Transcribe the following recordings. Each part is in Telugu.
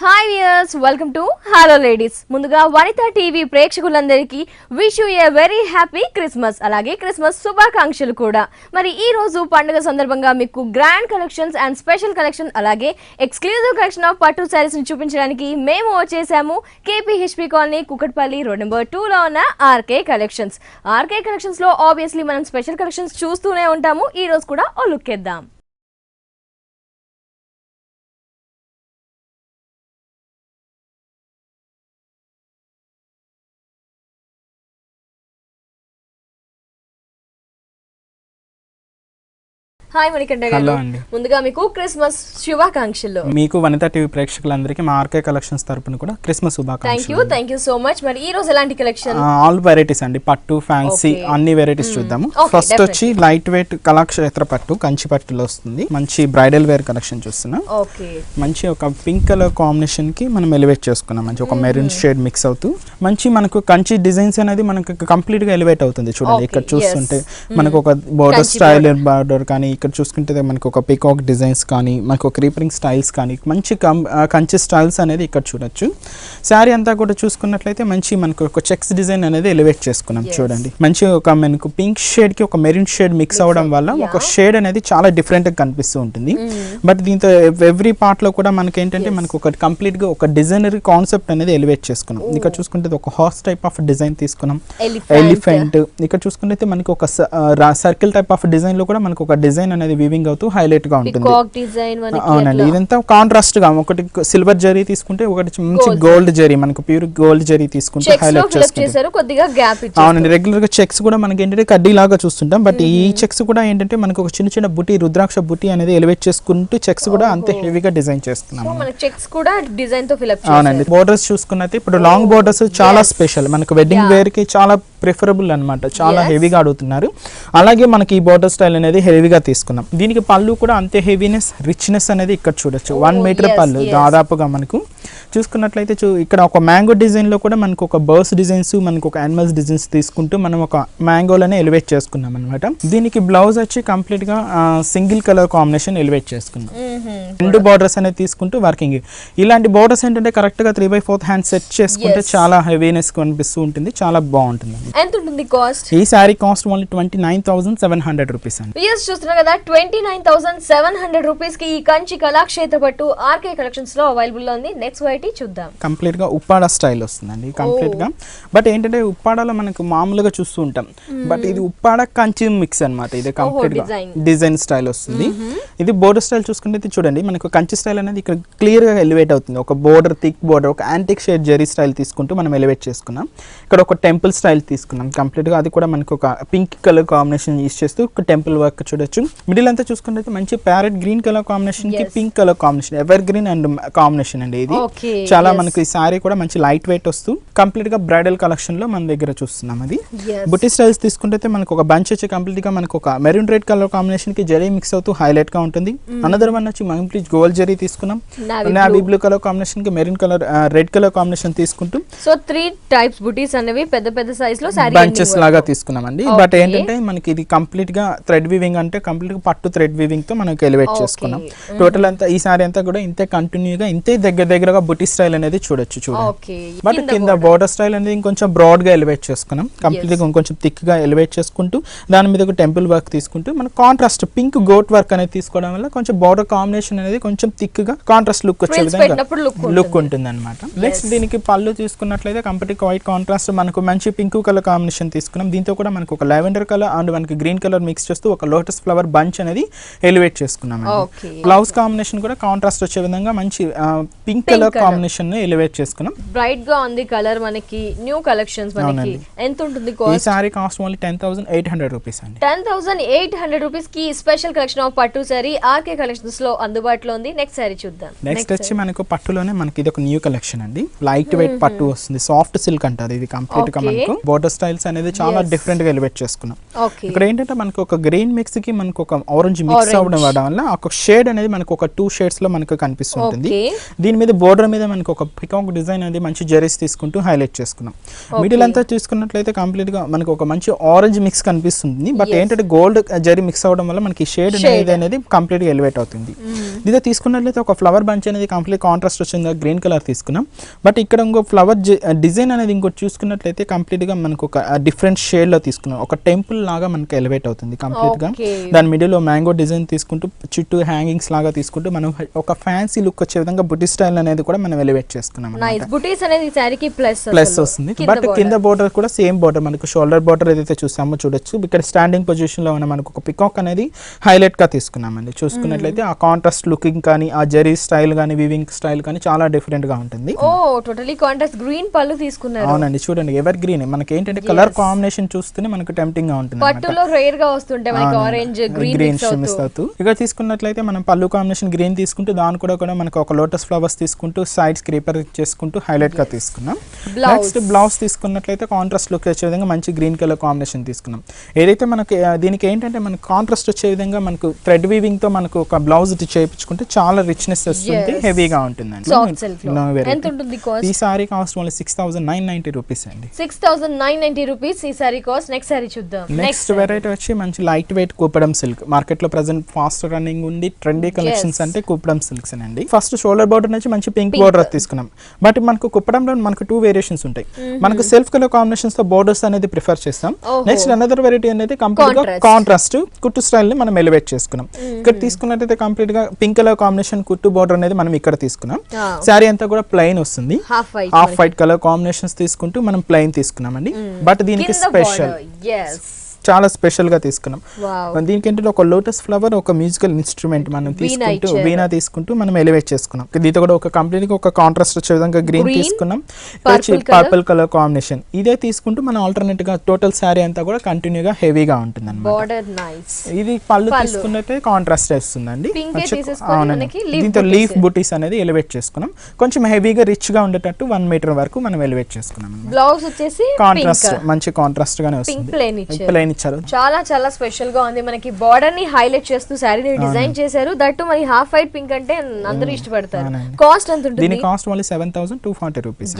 Hi viewers, welcome to hello ladies. ముందుగా వనితా టీవీ ప్రేక్షకులందరికీ wish you a very happy Christmas, అలాగే క్రిస్మస్ శుభాకాంక్షలు కూడా. మరి ఈ రోజు పండుగ సందర్భంగా మీకు grand collections and special collection అలాగే ఎక్స్క్లూజివ్ కలెక్షన్ ఆఫ్ పట్టు శారీస్ ని చూపించడానికి మేము వచ్చేసాము KPHP colony Kukatpally road number 2లో ఉన్న ఆర్కే కలెక్షన్స్. ఆర్కే కలెక్షన్స్ లో ఆబ్వియస్లీ మనం స్పెషల్ కలెక్షన్స్ చూస్తూనే ఉంటాము. ఈ రోజు కూడా ఓ లుక్ ఇద్దాం. హాయ్ మణికంఠ గారు, ముందుగా మీకు క్రిస్మస్ శుభాకాంక్షలు. మీకు వనితా టీవీ ప్రేక్షకులందరికీ మా ఆర్కే కలెక్షన్స్ తరపున కూడా క్రిస్మస్ శుభాకాంక్షలు. Thank you so much. మరి ఈ రోజు ఎలాంటి కలెక్షన్? ఆల్ వెరైటీస్ అండి, పట్టు ఫ్యాన్సీ అన్ని వెరైటీస్ చూద్దాము. ఫస్ట్ వచ్చి లైట్ వెయిట్ కళాక్షేత్ర పట్టు కంచి పట్టులో వస్తుంది. మంచి బ్రైడల్ వేర్ కలెక్షన్ చూస్తున్నాం. మంచి ఒక పింక్ కలర్ కాంబినేషన్ కి మనం ఎలివేట్ చేసుకున్నాం. మంచి ఒక మెరూన్ షేడ్ మిక్స్ అవుతూ మంచి మనకు కంచి డిజైన్స్ అనేది మనకు కంప్లీట్ గా ఎలివేట్ అవుతుంది. చూడండి, ఇక్కడ చూస్తుంటే మనకు ఒక బోర్డర్ స్టైల్ బార్డర్ కానీ, ఇక్కడ చూసుకుంటే మనకు ఒక పికాక్ డిజైన్స్ కానీ, మనకు ఒక క్రీపరింగ్ స్టైల్స్ కానీ, మంచి కంచి స్టైల్స్ అనేది ఇక్కడ చూడొచ్చు. శారీ అంతా కూడా చూసుకున్నట్లయితే మంచి మనకు ఒక చెక్స్ డిజైన్ అనేది ఎలివేట్ చేసుకున్నాం. చూడండి, మంచి ఒక మనకు పింక్ షేడ్ కి ఒక మెరూన్ షేడ్ మిక్స్ అవడం వల్ల ఒక షేడ్ అనేది చాలా డిఫరెంట్ గా కనిపిస్తూ ఉంటుంది. బట్ దీంతో ఎవ్రీ పార్ట్ లో కూడా మనకి ఏంటంటే మనకు ఒక కంప్లీట్ గా ఒక డిజైనరీ కాన్సెప్ట్ అనేది ఎలివేట్ చేసుకున్నాం. ఇక్కడ చూసుకుంటే ఒక హార్స్ టైప్ ఆఫ్ డిజైన్ తీసుకున్నాం, ఎలిఫెంట్. ఇక్కడ చూసుకుంటే మనకి ఒక సర్కిల్ టైప్ ఆఫ్ డిజైన్ లో కూడా మనకు ఒక డిజైన్ అనేది వీవింగ్ అవుతూ హైలైట్ గా ఉంటుంది. అవునండి, ఇదంతా కాంట్రాస్ట్ గా ఒకటి సిల్వర్ జరీ తీసుకుంటే ఒకటి మంచి గోల్డ్ జరీ, మనకు ప్యూర్ గోల్డ్ జరీ తీసుకుంటే హైలైట్ చేసుకుంటారు. అవునండి, రెగ్యులర్ గా చెక్స్ కూడా మనకి ఏంటంటే కడ్డీ లాగా చూస్తుంటాం. బట్ ఈ చెక్స్ కూడా ఏంటంటే మనకు ఒక చిన్న చిన్న బుట్టి, రుద్రాక్ష బుట్టి అనేది ఎలివేట్ చేసుకుంటూ చెక్స్ కూడా అంతే హెవీగా డిజైన్ చేస్తున్నాం. అవునండి, బోర్డర్స్ చూసుకున్నట్టు ఇప్పుడు లాంగ్ బోర్డర్స్ చాలా స్పెషల్, మనకు వెడ్డింగ్ వేర్ కి చాలా ప్రిఫరబుల్ అనమాట. చాలా హెవీగా అడుగుతున్నారు. అలాగే మనకి ఈ బోర్డర్ స్టైల్ అనేది హెవీగా తీసుకున్నాం. దీనికి పళ్ళు కూడా అంతే హెవీనెస్, రిచ్నెస్ అనేది ఇక్కడ చూడొచ్చు. 1 మీటర్ పళ్ళు దాదాపుగా మనకు చూసుకున్నట్లయితే ఇక్కడ ఒక మ్యాంగో డిజైన్ లో కూడా మనకు ఒక బర్డ్స్ డిజైన్స్, మనకు ఒక యానిమల్స్ డిజైన్స్ తీసుకుంటూ మనం ఒక మ్యాంగోలోనే ఎలివేట్ చేసుకున్నాం అనమాట. దీనికి బ్లౌజ్ వచ్చి కంప్లీట్ గా సింగిల్ కలర్ కాంబినేషన్ ఎలివేట్ చేసుకున్నాం. 2 బోర్డర్స్ అనేది తీసుకుంటూ వర్కింగ్. ఇలాంటి బోర్డర్స్ ఏంటంటే కరెక్ట్ గా 3/4 హ్యాండ్ సెట్ చేసుకుంటే చాలా హెవీనెస్ కనిపిస్తూ ఉంటుంది, చాలా బాగుంటుంది. ఎంత ఉంటుంది కాస్ట్? ఈ సారీ కాస్ట్ ఓన్లీ 29,700 రూపీస్ అండి. చూస్తున్నారు కదా, 29,700 రూపీస్ కి ఈ కంచి కళాక్షేత్ర పట్టు ఆర్కే కలెక్షన్స్ లో అవైలబుల్ లో ఉంది. నెక్స్ట్ వెరైటీ చూద్దాం. కంప్లీట్ గా ఉప్పాడ స్టైల్ వస్తుందండి కంప్లీట్ గా. బట్ ఏంటంటే ఉప్పాడలో మనకు మామూలుగా చూస్తూ ఉంటాం, బట్ ఇది ఉప్పాడ కంచి మిక్స్ అన్నమాట. ఇది కంప్లీట్ గా డిజైన్ స్టైల్ వస్తుంది. ఇది బోర్డర్ స్టైల్ చూసుకుంటే చూడండి, మనకు కంచి స్టైల్ అనేది ఇక్కడ క్లియర్ గా ఎలివేట్ అవుతుంది. ఒక బోర్డర్, థిక్ బోర్డర్, ఒక యాంటిక్ షేడ్ జెరీ స్టైల్ తీసుకుంటూ మనం ఎలివేట్ చేసుకున్నాం. ఇక్కడ ఒక టెంపుల్ స్టైల్ తీసుకున్నాం కంప్లీట్ గా. అది కూడా మనకు ఒక పింక్ కలర్ కాంబినేషన్ యూస్ చేస్తూ ఒక టెంపుల్ వర్క్ చూడొచ్చు. మిడిల్ అంతా చూసుకుంటే మంచి ప్యారెట్ గ్రీన్ కలర్ కాంబినేషన్ కి pink colour combination, ever green and combination అండి. ఇది చాలా మనకి ఈ సారీ కూడా మంచి లైట్ వెయిట్ వస్తూ కంప్లీట్ గా బ్రైడల్ కలెక్షన్ లో మన దగ్గర చూస్తున్నాం. అది బుట్టి స్టైల్స్ తీసుకుంటే మనకు ఒక బంచ్ వచ్చి కంప్లీట్ గా మనకు ఒక మెరూన్ రెడ్ కలర్ కాంబినేషన్ కి జరీ మిక్స్ అవుతూ హైలైట్ గా ఉంటుంది. అనదర్ వన్ వచ్చి కంప్లీట్ గోల్డ్ జరీ తీసుకున్నాం. నావీ బ్లూ కలర్ కాంబినేషన్ కి maroon colour, red colour combination తీసుకుంటూ సో 3 టైప్స్ బుటీస్ అనేవి పెద్ద పెద్ద సైజ్ లో బంచెస్ లాగా తీసుకున్నామండి. బట్ ఏంటంటే మనకి ఇది కంప్లీట్ గా థ్రెడ్ వీవింగ్, అంటే కంప్లీట్ గా పట్టు థ్రెడ్ వీవింగ్ తో మనకి ఎలివేట్ చేసుకున్నాం. టోటల్ అంతా ఈ సారీ అంతా కూడా ఇంతే కంటిన్యూగా ఇంతే దగ్గరగా బుటీ స్టైల్ అనేది చూడొచ్చు. చూడండి, బట్ కింద బోర్డర్ స్టైల్ అనేది ఇంకొంచెం బ్రాడ్ గా ఎలివేట్ చేసుకున్నాం. కంప్లీట్ గా ఇంకొంచెం థిక్ గా ఎలివేట్ చేసుకుంటూ దాని మీద ఒక టెంపుల్ వర్క్ తీసుకుంటూ మన కాంట్రాస్ట్ పింక్ గోట్ వర్క్ అనేది తీసుకోవడం వల్ల కొంచెం బోర్డర్ కాంబినేషన్ అనేది కొంచెం థిక్ గా కాంట్రాస్ట్ లుక్ వచ్చే విధంగా లుక్ ఉంటుంది అనమాట. నెక్స్ట్ దీనికి పళ్ళు తీసుకున్నట్లయితే కంప్లీట్ వైట్ కాంట్రాస్ట్ మనకు మంచి పింక్ కలర్ కాంబినేషన్ తీసుకున్నాం. దీంతో కూడా మనకు ఒక లావెండర్ కలర్ అండ్ మనకి గ్రీన్ కలర్ మిక్స్ చేస్తూ ఒక లోటస్ ఫ్లవర్ బంచ్ అనేది ఎలివేట్ చేసుకున్నాం. బ్లౌజ్ కాంబినేషన్ కూడా కాంట్రాస్ట్ వచ్చే విధంగా మంచి పింక్ కలర్ కాంబినేషన్ ఎలివేట్ చేసుకున్నాం. బ్రైట్ గా ఉంది కలర్. మనకి న్యూ కలెక్షన్స్ మనకి ఎంత ఉంటుంది కాస్ట్? ఈ సారీ కాస్ట్ ఓన్లీ 10,800 రూపీస్ అండి. 10,800 రూపీస్ కి స్పెషల్ కలెక్షన్ ఆఫ్ పట్టు సారీ ఆర్కే కలెక్షన్స్ లో అందుబాటులో ఉంది. నెక్స్ట్ సారీ చూద్దాం. నెక్స్ట్ వచ్చి మనకు పట్టులోనే మనకి ఇది ఒక న్యూ కలెక్షన్ అండి. లైట్ వెయిట్ పట్టు వస్తుంది, సాఫ్ట్ సిల్క్ అంటారు. ఇది కంప్లీట్ గా మనకు బోర్డర్ బోర్డర్ స్టైల్స్ అనేది చాలా డిఫరెంట్ గా ఎలివేట్ చేసుకున్నాం. ఇక్కడ ఏంటంటే మనకు ఒక గ్రీన్ మిక్స్ కి మనకు ఒక ఆరెంజ్ మిక్స్ అవడం వల్ల ఒక షేడ్ అనేది మనకు ఒక 2 షేడ్స్ లో మనకు కనిపిస్తుంటుంది. దీని మీద బోర్డర్ మీద మనకు ఒక పికాక్ డిజైన్ అనేది మంచి జరీస్ తీసుకుంటూ హైలైట్ చేసుకున్నాం. మిడిల్ అంతా చూసుకున్నట్లయితే కంప్లీట్ గా మనకు ఒక మంచి ఆరెంజ్ మిక్స్ కనిపిస్తుంది. బట్ ఏంటంటే గోల్డ్ జరీ మిక్స్ అవడం వల్ల మనకి షేడ్ అనేది కంప్లీట్ గా ఎలివేట్ అవుతుంది. ఇదే తీసుకున్నట్లయితే ఒక ఫ్లవర్ బంచ్ అనేది కంప్లీట్ కాంట్రాస్ట్ వచ్చింది, గ్రీన్ కలర్ తీసుకున్నాం. బట్ ఇక్కడ ఇంకో ఫ్లవర్ డిజైన్ అనేది ఇంకోటి చూసుకున్నట్లయితే కంప్లీట్ గా మనకు ఒక డిఫరెంట్ షేడ్ లో తీసుకున్నాం. ఒక టెంపుల్ లాగా మనకి ఎలివేట్ అవుతుంది కంప్లీట్ గా. దాని మిడిల్ లో మ్యాంగో డిజైన్ తీసుకుంటూ చుట్టూ హ్యాంగింగ్స్ లాగా తీసుకుంటూ మనం ఒక ఫ్యాన్సీ లుక్ వచ్చే విధంగా బుటీ స్టైల్ అనేది కూడా మనం ఎలివేట్ చేసుకున్నాం. ప్లస్ వస్తుంది. బట్ కింద బోర్డర్ కూడా సేమ్ బోర్డర్ మనకు షోల్డర్ బోర్డర్ ఏదైతే చూసామో చూడొచ్చు. ఇక్కడ స్టాండింగ్ పొజిషన్ లో ఉన్న మనకు ఒక పికాక్ అనేది హైలైట్ గా తీసుకున్నామండి. చూసుకున్నట్లయితే ఆ కాంట్రాస్ట్ లుకింగ్ కానీ ఆ జరీ స్టైల్ కానీ వీవింగ్ స్టైల్ కానీ చాలా డిఫరెంట్ గా ఉంటుంది. అవునండి, చూడండి ఎవర్ గ్రీన్ మనకి ఏంటంటే కలర్ కాంబినేషన్ చూస్తేనే మనకు టెంప్టింగ్ గా ఉంటుంది. ఇక్కడ తీసుకున్నట్లయితే మనం పళ్ళు కాంబినేషన్ గ్రీన్ తీసుకుంటూ దాని కూడా మనకు ఒక లోటస్ ఫ్లవర్స్ తీసుకుంటూ సైడ్స్ క్రీపర్ చేసుకుంటూ హైలైట్ గా తీసుకున్నాం. నెక్స్ట్ బ్లౌజ్ తీసుకున్నట్లయితే కాంట్రాస్ట్ లుక్ వచ్చే విధంగా మంచి గ్రీన్ కలర్ కాంబినేషన్ తీసుకున్నాం. ఏదైతే మనకి దీనికి ఏంటంటే మనకు కాంట్రాస్ట్ వచ్చే విధంగా మనకు థ్రెడ్ వీవింగ్ తో మనకు ఒక బ్లౌజ్ చేయించుకుంటే చాలా రిచ్నెస్ వస్తుంది, హెవీగా ఉంటుందండి. ఈ సారీ కాస్ట్ ఓన్లీ 6,990 రూపీస్ అండి. 6,990 రూపీస్ ఈ సారీ కాస్ట్. నెక్స్ట్ సారీ చూద్దాం. నెక్స్ట్ వెరైటీ వచ్చి మంచి లైట్ వెయిట్ కూపడం సిల్క్. మార్కెట్ లో ప్రెసెంట్ ఫాస్ట్ రన్నింగ్ ఉంది ట్రెండీ కలెక్షన్స్ అంటే కూపడం సిల్క్స్ అండి. ఫస్ట్ షోల్డర్ బోర్డర్ నుంచి మంచి పింక్ బోర్డర్ తీసుకున్నాం. బట్ మనకు కుప్పడంలో మనకు 2 వేరియేషన్స్ ఉంటాయి. మనకు సెల్ఫ్ కలర్ కాంబినేషన్స్ తో బోర్డర్స్ అనేది ప్రిఫర్ చేస్తాం. నెక్స్ట్ అనదర్ వెరైటీ అనేది కంప్లీట్ గా కాంట్రాస్ట్ కుట్టు స్టైల్ ని మనం ఎలివేట్ చేసుకున్నాం. ఇక్కడ తీసుకున్నట్టయితే కంప్లీట్ గా పింక్ కలర్ కాంబినేషన్ కుట్టు బోర్డర్ అనేది మనం ఇక్కడ తీసుకున్నాం. శారీ అంతా కూడా ప్లెయిన్ వస్తుంది. హాఫ్ వైట్ కలర్ కాంబినేషన్స్ తీసుకుంటూ మనం ప్లెయిన్ తీసుకున్నామండి. బట్ దీనికి స్పెషల్ చాలా స్పెషల్ గా తీసుకున్నాం. దీనికి ఏంటంటే ఒక లోటస్ ఫ్లవర్ ఒక మ్యూజికల్ ఇన్స్ట్రుమెంట్ మనం తీసుకుంటూ వీణా తీసుకుంటూ మనం ఎలివేట్ చేసుకున్నాం. దీంతో కూడా ఒక కంప్లీట్ గా ఒక కాంట్రాస్ట్ వచ్చే విధంగా గ్రీన్ తీసుకున్నాం. పర్పుల్ కలర్ కాంబినేషన్ ఇదే తీసుకుంటూ మనం ఆల్టర్నేట్ గా టోటల్ శారీ అంతా కూడా కంటిన్యూగా హెవీగా ఉంటుంది అన్నమాట. ఇది పళ్ళు తీసుకున్నట్టే కాంట్రాస్ట్ వస్తుందండి. దీంతో లీఫ్ బుటీస్ అనేది ఎలివేట్ చేసుకున్నాం. కొంచెం హెవీగా రిచ్ గా ఉండేటట్టు 1 మీటర్ వరకు మనం ఎలివేట్ చేసుకున్నాం. బ్లౌజ్ వచ్చేసి కాంట్రాస్ట్ మంచి కాంట్రాస్ట్ గానే వస్తుంది. ప్లెయిన్ చాలా చాలా స్పెషల్ గా ఉంది. మనకి బార్డర్ ని హైలైట్ చేస్తూ శారీ డిజైన్ చేశారు. దట్టు మరి హాఫ్ వైట్ పింక్ అంటే అందరూ ఇష్టపడతారు. కాస్ట్ ఎంత ఉంటుంది? దీని కాస్ట్ ఓన్లీ 7,240 రూపీస్.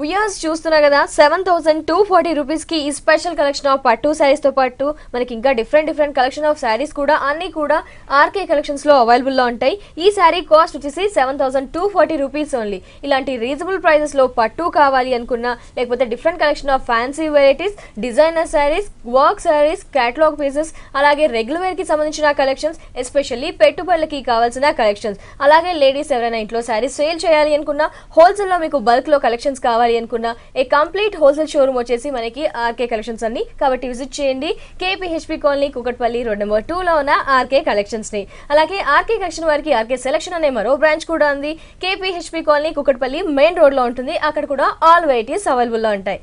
వ్యూయర్స్ చూస్తున్నారు కదా, 7,240 రూపీస్ కి ఈ స్పెషల్ కలెక్షన్ ఆఫ్ పట్టు శారీస్ తో పాటు మనకి ఇంకా డిఫరెంట్ కలెక్షన్ ఆఫ్ శారీస్ కూడా అన్ని కూడా ఆర్కే కలెక్షన్స్ లో అవైలబుల్ లో ఉంటాయి. ఈ శారీ కాస్ట్ వచ్చేసి 7,240 రూపీస్ ఓన్లీ. ఇలాంటి రీజనబుల్ ప్రైజెస్ లో పట్టు కావాలి అనుకున్నా, లేకపోతే different collection of fancy varieties, designer saris, work saris, catalogue pieces, అలాగే రెగ్యులర్ వేర్ కి సంబంధించిన కలెక్షన్స్, ఎస్పెషల్లీ పెట్టుబడులకి కావాల్సిన కలెక్షన్స్, అలాగే లేడీస్ ఎవరైనా ఇంట్లో శారీస్ సేల్ చేయాలి అనుకున్నా, హోల్సేల్ లో మీకు బల్క్ లో కలెక్షన్స్ కావాలి అనుకున్నా, ఏ కంప్లీట్ హోల్సేల్ షోరూమ్ వచ్చేసి మనకి ఆర్కే కలెక్షన్స్ అన్ని. కాబట్టి విజిట్ చేయండి KPHP colony Kukatpally road number 2 లో ఉన్న ఆర్కే కలెక్షన్స్ ని. అలాగే ఆర్కే కలెక్షన్ వారికి ఆర్కే సెలెక్షన్ అనే మరో బ్రాంచ్ కూడా ఉంది. KPHP colony Kukatpally main road లో ఉంటుంది. అక్కడ కూడా ఆల్ వెరైటీస్ అవైలబుల్ లో ఉంటాయి.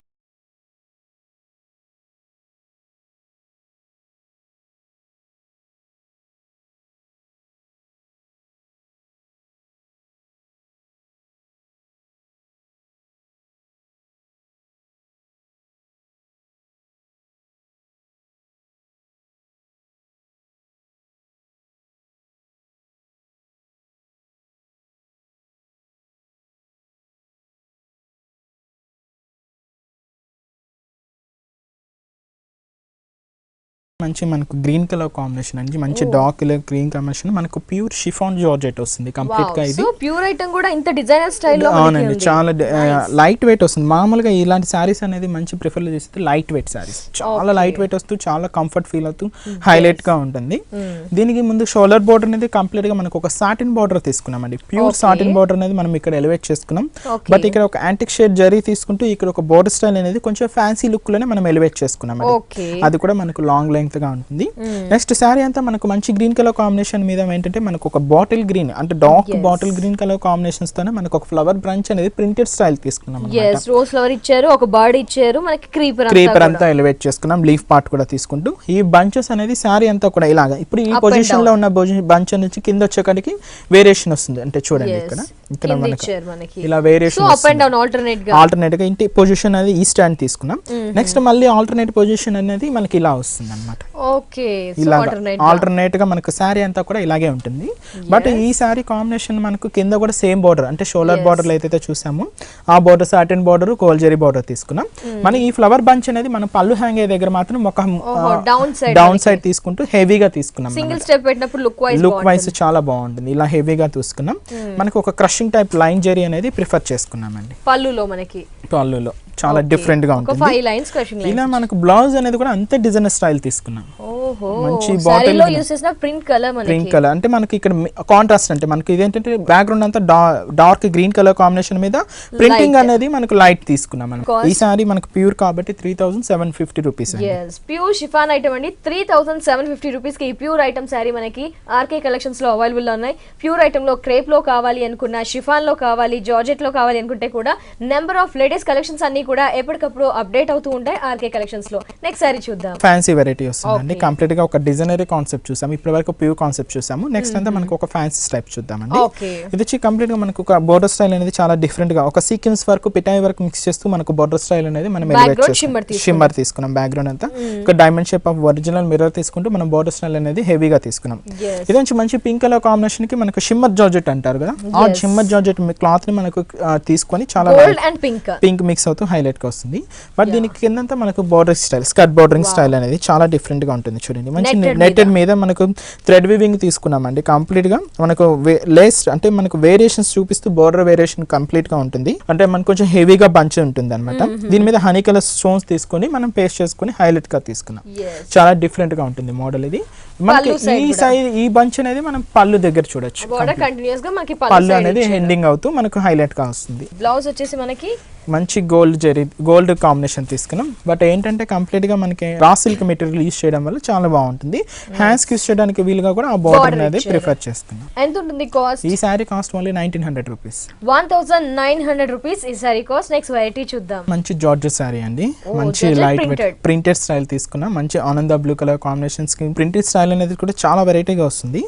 మంచి మనకు గ్రీన్ కలర్ కాంబినేషన్ అండి. మంచి డార్క్ కలర్ గ్రీన్ కాంబినేషన్ మనకు ప్యూర్ షిఫాన్ జార్జెట్ వస్తుంది కంప్లీట్ గా. ఇది ప్యూర్ ఐటమ్ కూడా ఇంత డిజైనర్ స్టైల్ లో అవునండి, చాలా లైట్ వెయిట్ వస్తుంది. మామూలుగా ఇలాంటి సారీస్ అనేది మంచి ప్రిఫర్ చేస్తే లైట్ వెయిట్ సారీస్, చాలా లైట్ వెయిట్ వస్తూ చాలా కంఫర్ట్ ఫీల్ అవుతూ హైలైట్ గా ఉంటుంది. దీనికి ముందు షోల్డర్ బోర్డర్ అనేది కంప్లీట్ గా మనకు ఒక సాటిన్ బోర్డర్ తీసుకున్నామండి. ప్యూర్ సాటిన్ బోర్డర్ అనేది మనం ఇక్కడ ఎలివేట్ చేసుకున్నాం. బట్ ఇక్కడ ఒక యాంటిక్ షేడ్ జరీ తీసుకుంటూ ఇక్కడ ఒక బోర్డర్ స్టైల్ అనేది కొంచెం ఫ్యాన్సీ లుక్ లోనే మనం ఎలివేట్ చేసుకున్నాం. అది కూడా మనకు లాంగ్ లెంగ్త్ గా ఉంటుంది. నెక్స్ట్ శారీ అంతా మనకు మంచి గ్రీన్ కలర్ కాంబినేషన్ మీద ఏంటంటే మనకు ఒక బాటిల్ గ్రీన్ అంటే dark bottle green colour combinations తోనే మనకు ఒక ఫ్లవర్ బ్రాంచ్ అనేది ప్రింటెడ్ స్టైల్ తీసుకున్నాం. రోజ్ ఫ్లవర్ ఇచ్చారు, ఒక బర్డ్ ఇచ్చారు, మనకి క్రీపర్ అంతా ఎలివేట్ చేసుకున్నాం. లీఫ్ పార్ట్ కూడా తీసుకుంటూ ఈ బంచెస్ అనేది శారీ అంతా కూడా ఇలాగా ఇప్పుడు ఈ పొజిషన్ లో ఉన్న బంచ్ నుంచి కింద వచ్చేకాడికి వేరియేషన్ వస్తుంది. అంటే చూడండి ఇక్కడ ఇక్కడ కింద మనకు ఇచ్చారు మనకి. ఇలా variation so up and down alternate గా ఇంటి పొజిషన్ అనేది ఈ స్టాండ్ తీసుకున్నాం. నెక్స్ట్ మళ్ళీ ఆల్టర్నేట్ పొజిషన్ అనేది మనకి ఇలా వస్తుంది అనమాట. ఓకే, ఇలా ఆల్టర్నేట్ గా మనకు శారీ అంతా కూడా ఇలాగే ఉంటుంది. బట్ ఈ శారీ కాంబినేషన్ మనకు కింద కూడా సేమ్ బార్డర్, అంటే షోల్డర్ బార్డర్ అయితే చూసాము ఆ బార్డర్ సాటిన్ బార్డర్ కోల్జరీ బార్డర్ తీసుకున్నాం. మన ఈ ఫ్లవర్ బంచ్ అనేది మన పళ్ళు హ్యాంగ్ అయ్యే దగ్గర మాత్రం ఒక డౌన్ సైడ్ తీసుకుంటూ హెవీగా తీసుకున్నాం. సింగిల్ స్టెప్ పెట్టినప్పుడు లుక్ వైస్ చాలా బాగుంటుంది. ఇలా హెవీగా తీసుకున్నాం. మనకు ఒక క్రషింగ్ టైప్ లైన్ జరీ అనేది ప్రిఫర్ చేసుకున్నామండి. పళ్ళులో చాలా డిఫరెంట్ గా ఉంటుంది. ఇలా మనకు బ్లౌజ్ అనేది కూడా అంతే డిజైనర్ స్టైల్ తీసుకున్నాం. మంచి బాటిల్ ప్రింట్ కలర్ అంటే మనకి ఇక్కడ కాంట్రాస్ట్, అంటే మనకి ఇదేంటంటే బ్యాక్గ్రౌండ్ అంతా డార్క్ గ్రీన్ కలర్ కాంబినేషన్ మీద ప్రింటింగ్ అనేది మనకు లైట్ తీసుకున్నాం. ఈ సారీ మనకు ప్యూర్ కాబట్టి 3750 రూపీస్. ప్యూర్ షిఫాన్ ఐటమ్ అండి. 3750 రూపీస్ కి ఈ ప్యూర్ ఐటమ్ సారీ మనకి ఆర్కే కలెక్షన్స్ లో అవైలబుల్ లో ఉన్నాయి. ప్యూర్ ఐటమ్ లో క్రేప్ లో కావాలి అనుకున్నా, షిఫాన్ లో కావాలి, జార్జెట్ లో కావాలి అనుకుంటే కూడా నెంబర్ ఆఫ్ లేటెస్ట్ కలెక్షన్స్ అన్ని కూడా ఎప్పటికప్పుడు అప్డేట్ అవుతూ ఉంటాయి ఆర్కే కలెక్షన్స్ లో. నెక్స్ట్ సారీ చూద్దాం. ఫ్యాన్సీ వెరైటీ వస్తుందండి. కంప్లీట్ గా ఒక డిజైనరీ కాన్సెప్ట్ చూసాము, ఇప్పటి వరకు ప్యూర్ కాన్సెప్ట్ చూసాము. నెక్స్ట్ అంతా మనకు ఒక ఫ్యాన్సీ టైప్ చూద్దామండి. ఇది వచ్చి కంప్లీట్ గా మనకు ఒక బోర్డర్ స్టైల్ అనేది చాలా డిఫరెంట్ గా ఒక సీక్వెన్స్ వర్క్ పిటాయి వర్క్ మిక్స్ చేస్తూ మనకు బోర్డర్ స్టైల్ అనేది మనం షిమ్మర్ తీసుకున్నాం. బ్యాక్గ్రౌండ్ అంతా ఒక diamond shape of original mirror తీసుకుంటూ మనం బోర్డర్ స్టైల్ అనేది హెవీగా తీసుకున్నాం. ఇది వచ్చి మంచి పింక్ కలర్ కాంబినేషన్ కి మనకు షిమ్మర్ జార్జెట్ అంటారు కదా, ఆ షిమ్మర్ జార్జెట్ క్లాత్ ని మనకు తీసుకొని చాలా పింక్ మిక్స్ అవుతూ హైలైట్ గా వస్తుంది. బట్ దీనికి కిందంతా మనకు border style, skirt bordering style అనేది చాలా డిఫరెంట్ గా ఉంటుంది. చూడండి, మంచి నెట్టెడ్ మీద మనకు థ్రెడ్ వీవింగ్ తీసుకున్నామండి. కంప్లీట్ గా మనకు లేస్ అంటే మనకు వేరియేషన్స్ చూపిస్తూ బోర్డర్ వేరియేషన్ కంప్లీట్ గా ఉంటుంది. అంటే మనకు కొంచెం హెవీగా బంచ్ ఉంటుంది అనమాట. దీని మీద హనీ కలర్ స్టోన్స్ తీసుకొని మనం పేస్ట్ చేసుకుని హైలైట్ గా తీసుకున్నాం. చాలా డిఫరెంట్ గా ఉంటుంది మోడల్. ఇది మనకి ఈ సైజ్ ఈ బంచ్ అనేది మనం పళ్ళు దగ్గర చూడొచ్చు. పళ్ళు అనేది ఎండింగ్ అవుతూ మనకు హైలైట్ గా వస్తుంది. బ్లౌజ్ వచ్చేసి మనకి మంచి గోల్డ్ కాంబినేషన్ తీసుకున్నాం. బట్ ఏంటంటే కంప్లీట్ గా మనకి రా సిల్క్ మెటీరియల్ యూస్ చేయడం వల్ల చాలా బాగుంటుంది. హ్యాండ్స్ కి యూస్ చేయడానికి వీలుగా కూడా ఆ బోర్డర్ అనేది ప్రిఫర్ చేస్తున్నాం. ఎంత ఉంటుంది కాస్ట్? ఈ sari cost only 1900 rupees. 1900 rupees ఈ సారీ కాస్ట్. నెక్స్ట్ వెరైటీ చూద్దాం. మంచి జార్జెట్ సారీ అండి. మంచి లైట్ వెయిట్ ప్రింటెడ్ స్టైల్ తీసుకున్నాం. మంచి ఆనంద బ్లూ కలర్ కాంబినేషన్స్ కి ప్రింటెడ్ స్టైల్ అనేది కూడా చాలా వెరైటీగా వస్తుంది.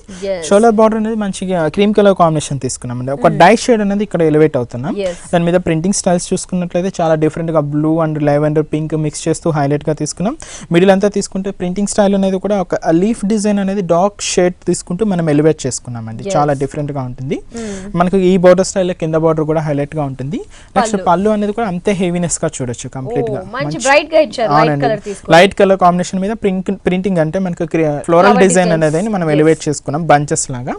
షోల్డర్ బార్డర్ అనేది మంచిగా క్రీమ్ కలర్ కాంబినేషన్ తీసుకున్నాం అండి. ఒక డై షేడ్ అనేది ఇక్కడ ఎలివేట్ అవుతున్నాం. దాని మీద ప్రింటింగ్ స్టైల్స్ చూసుకున్నట్లయితే చాలా డిఫరెంట్ గా blue and lavender pink mix చేస్తూ హైలైట్ గా తీసుకున్నాం. మిడిల్ అంతా తీసుకుంటే ప్రింటింగ్ స్టైల్ అనేది కూడా ఒక లీఫ్ డిజైన్ అనేది డార్క్ షేడ్ తీసుకుంటూ మనం ఎలివేట్ చేసుకున్నాం అండి. చాలా డిఫరెంట్ గా ఉంటుంది. మనకు ఈ బోర్డర్ స్టైల్ కింద బోర్డర్ కూడా హైలైట్ గా ఉంటుంది. నెక్స్ట్ పళ్ళు అనేది కూడా అంతే హెవీనెస్ గా చూడొచ్చు. కంప్లీట్ గా లైట్ కలర్ కాంబినేషన్ మీద ప్రింటింగ్ అంటే మనకు ఫ్లోరల్ డిజైన్ అనేది మనం ఎలివేట్ చేసుకున్నాం బంచెస్ లాగా.